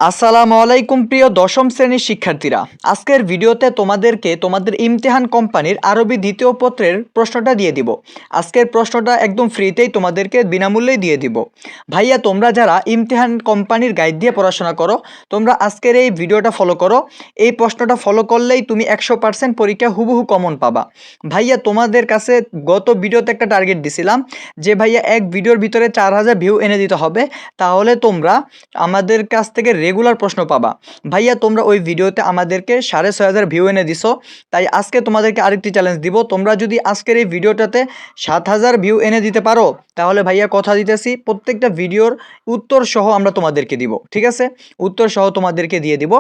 আসসালামু আলাইকুম প্রিয় দশম শ্রেণীর শিক্ষার্থীরা, আজকের ভিডিওতে তোমাদেরকে তোমাদের ইমতিহান কোম্পানির আরবি দ্বিতীয় পত্রের প্রশ্নটা দিয়ে দিব। আজকের প্রশ্নটা একদম ফ্রিতেই তোমাদেরকে বিনামূল্যেই দিয়ে দিব। ভাইয়া, তোমরা যারা ইমতিহান কোম্পানির গাইড দিয়ে পড়াশোনা করো, তোমরা আজকের এই ভিডিওটা ফলো করো। এই প্রশ্নটা ফলো করলেই তুমি 100% পরীক্ষা হুবহু কমন পাবা। ভাইয়া, তোমাদের কাছে গত ভিডিওতে একটা টার্গেট দিছিলাম যে ভাইয়া এক ভিডিওর ভিতরে 4000 ভিউ এনে দিতে হবে, তাহলে তোমরা আমাদের কাছ থেকে রেগুলার প্রশ্ন পাবা। ভাইয়া, তোমরা ওই ভিডিওতে আমাদেরকে 6500 ভিউ এনে দিছো, তাই আজকে তোমাদেরকে আরেকটি চ্যালেঞ্জ দিব। তোমরা যদি আজকের এই ভিডিওটাতে 7000 ভিউ এনে দিতে পারো, তাহলে ভাইয়া কথা দিতেছি প্রত্যেকটা ভিডিওর উত্তর সহ আমরা তোমাদেরকে দিব। ঠিক আছে, উত্তর সহ তোমাদেরকে দিয়ে দিব।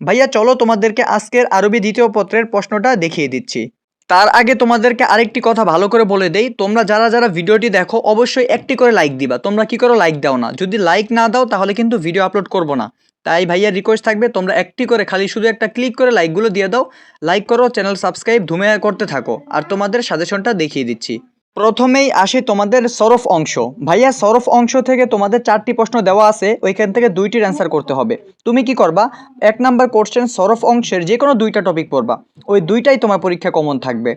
ভাইয়া চলো তোমাদেরকে আজকের আরবি দ্বিতীয় পত্রের প্রশ্নটা দেখিয়ে দিচ্ছি। তার আগে তোমাদেরকে আরেকটি কথা ভালো করে বলে দেই, তোমরা যারা যারা ভিডিওটি দেখো অবশ্যই একটি করে লাইক দিবা। তোমরা কি করো, লাইক দাও না। যদি লাইক না দাও তাহলে কিন্তু ভিডিও আপলোড করব না। তাই ভাইয়া রিকোয়েস্ট থাকবে, তোমরা একটি করে খালি শুধু একটা ক্লিক করে লাইকগুলো দিয়ে দাও। লাইক করো, চ্যানেল সাবস্ক্রাইব ধুমে করতে থাকো। আর তোমাদের সাজেশনটা দেখিয়ে দিচ্ছি। প্রথমেই আসি তোমাদের সরফ অংশ। ভাইয়া, সরফ অংশ থেকে তোমাদের 4টি প্রশ্ন দেওয়া আছে, ওইখান থেকে 2টির অ্যান্সার করতে হবে। তুমি কি করবা, 1 নাম্বার কোশ্চেন সরফ অংশের যে কোনো 2টা টপিক পড়বা, ওই 2টাই তোমার পরীক্ষা কমন থাকবে।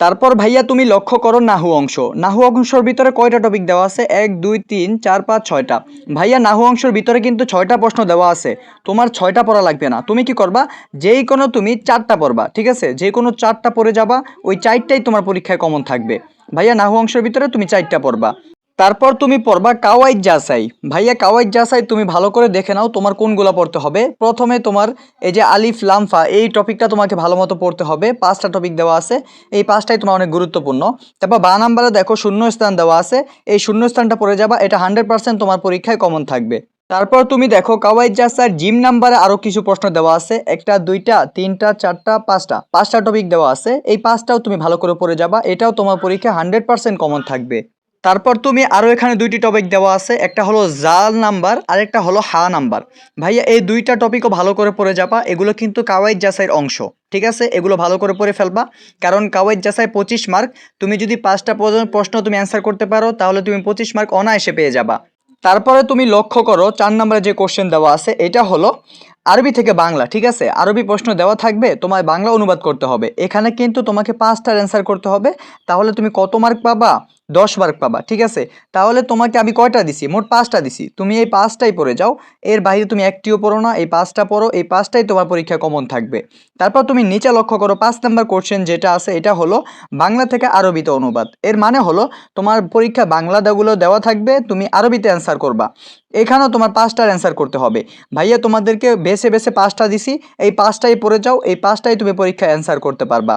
তারপর ভাইয়া তুমি লক্ষ্য করো নাহু অংশ। নাহু অংশের ভিতরে কয়টা টপিক দেওয়া আছে? 1 2 3 4 5 6টা। ভাইয়া, নাহু অংশের ভিতরে কিন্তু 6টা প্রশ্ন দেওয়া আছে, তোমার 6টা পড়া লাগবে না। তুমি কি করবা, যেই কোনো তুমি 4টা পড়বা। ঠিক আছে, যে কোনো 4টা পড়ে যাবা, ওই 4টাই তোমার পরীক্ষায় কমন থাকবে। ভাইয়া, নাহু অংশের ভিতরে তুমি 4টা পড়বা। তারপর তুমি পড়বা কাওয়াইদ জাসাই। ভাইয়া, কাওয়াইদ জাসাই তুমি ভালো করে দেখে নাও তোমার কোনগুলো পড়তে হবে। প্রথমে তোমার এই যে আলিফ লাম ফা, এই টপিকটা তোমাকে ভালো মতো পড়তে হবে। 5টা টপিক দেওয়া আছে, এই 5টাই তোমার অনেক গুরুত্বপূর্ণ। তারপর বা নাম্বারে দেখো শূন্যস্থান দেওয়া আছে, এই শূন্যস্থানটা পড়ে যাবা, এটা 100% তোমার পরীক্ষায় কমন থাকবে। তারপর তুমি দেখো কাওয়াইদ জাসার জিম নাম্বারে আরও কিছু প্রশ্ন দেওয়া আছে, 1টা 2টা 3টা 4টা 5টা টপিক দেওয়া আছে, এই 5টাও তুমি ভালো করে পড়ে যাবা, এটাও তোমার পরীক্ষায় 100% কমন থাকবে। তারপর তুমি আরও এখানে 2টি টপিক দেওয়া আছে, একটা হলো জাল নাম্বার আর একটা হলো হা নাম্বার। ভাইয়া, এই 2টা টপিকও ভালো করে পড়ে যাবা, এগুলো কিন্তু কাওয়াইদ জাসাইয়ের অংশ। ঠিক আছে, এগুলো ভালো করে পড়ে ফেলবা, কারণ কাওয়াইদ জাসাই 25 মার্ক। তুমি যদি 5টা প্রশ্ন তুমি অ্যান্সার করতে পারো, তাহলে তুমি 25 মার্ক অনায়াসে পেয়ে যাবা। তারপরে তুমি লক্ষ্য করো 4 নম্বরে যে কোশ্চেন দেওয়া আছে, এটা হলো আরবি থেকে বাংলা। ঠিক আছে, আরবি প্রশ্ন দেওয়া থাকবে, তোমায় বাংলা অনুবাদ করতে হবে। এখানে কিন্তু তোমাকে 5টার অ্যান্সার করতে হবে, তাহলে তুমি কত মার্ক পাবা? 10 মার্ক পাবা। ঠিক আছে, তাহলে তোমাকে আমি কয়টা দিছি? মোট 5টা দিছি, তুমি এই 5টাই পড়ে যাও। এর বাইরে তুমি একটিও পড়ো না, এই 5টা পড়ো, এই 5টাই তোমার পরীক্ষা কমন থাকবে। তারপর তুমি নিচে লক্ষ্য করো 5 নম্বর কোশ্চেন যেটা আছে, এটা হলো বাংলা থেকে আরবিতে অনুবাদ। এর মানে হলো তোমার পরীক্ষা বাংলাগুলো দেওয়া থাকবে, তুমি আরবিতে অ্যান্সার করবা। এখানেও তোমার 5টার অ্যান্সার করতে হবে। ভাইয়া, তোমাদেরকে বেছে বেছে 5টা দিছি, এই 5টাই পড়ে যাও, এই 5টাই তুমি পরীক্ষায় অ্যান্সার করতে পারবা।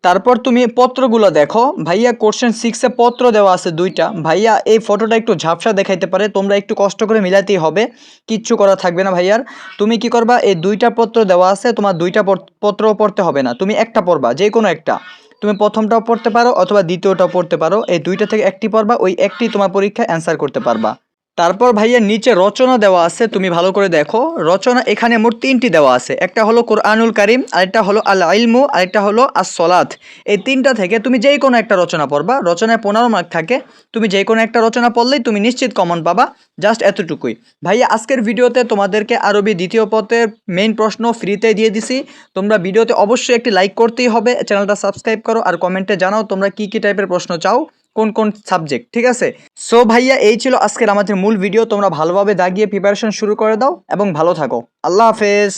তারপর তুমি পত্রগুলো দেখো। ভাইয়া, কোশ্চেন 6-এ পত্র দেওয়া আছে 2টা। ভাইয়া, এই ফটোটা একটু ঝাপসা দেখাইতে পারে, তোমরা একটু কষ্ট করে মিলাতেই হবে, কিচ্ছু করা থাকবে না ভাইয়ার। তুমি কি করবা, এই 2টা পত্র দেওয়া আছে, তোমার 2টা পত্র পড়তে হবে না, তুমি একটা পড়বা, যে কোনো একটা। তুমি প্রথমটাও পড়তে পারো অথবা দ্বিতীয়টাও পড়তে পারো, এই 2টা থেকে একটি পড়বা, ওই একটি তোমার পরীক্ষায় অ্যান্সার করতে পারবা। তারপর ভাইয়া নিচে রচনা দেওয়া আছে, তুমি ভালো করে দেখো। রচনা এখানে মোট 3টি দেওয়া আছে, একটা হলো কোরআনুল কারিম, আরেকটা হলো আল ইলমু, আরেকটা হলো as-সলাত। এই 3টা থেকে তুমি যেই কোনো একটা রচনা পড়বা, রচনায় 15 মার্ক থাকে, তুমি যেই কোনো একটা রচনা পড়লেই তুমি নিশ্চিত কমন পাবা। জাস্ট এতটুকুই। ভাইয়া, আজকের ভিডিওতে তোমাদেরকে আরবি দ্বিতীয় পত্রের মেইন প্রশ্ন ফ্রিতে দিয়ে দিছি। তোমরা ভিডিওতে অবশ্যই একটি লাইক করতেই হবে, চ্যানেলটা সাবস্ক্রাইব করো, আর কমেন্টে জানাও তোমরা কি কি টাইপের প্রশ্ন চাও, কোন কোন সাবজেক্ট। ঠিক আছে, সো ভাইয়া, এই ছিল আজকের আমাদের মূল ভিডিও। তোমরা ভালোভাবে দাগিয়ে প্রিপারেশন শুরু করে দাও এবং ভালো থাকো। আল্লাহ হাফেজ।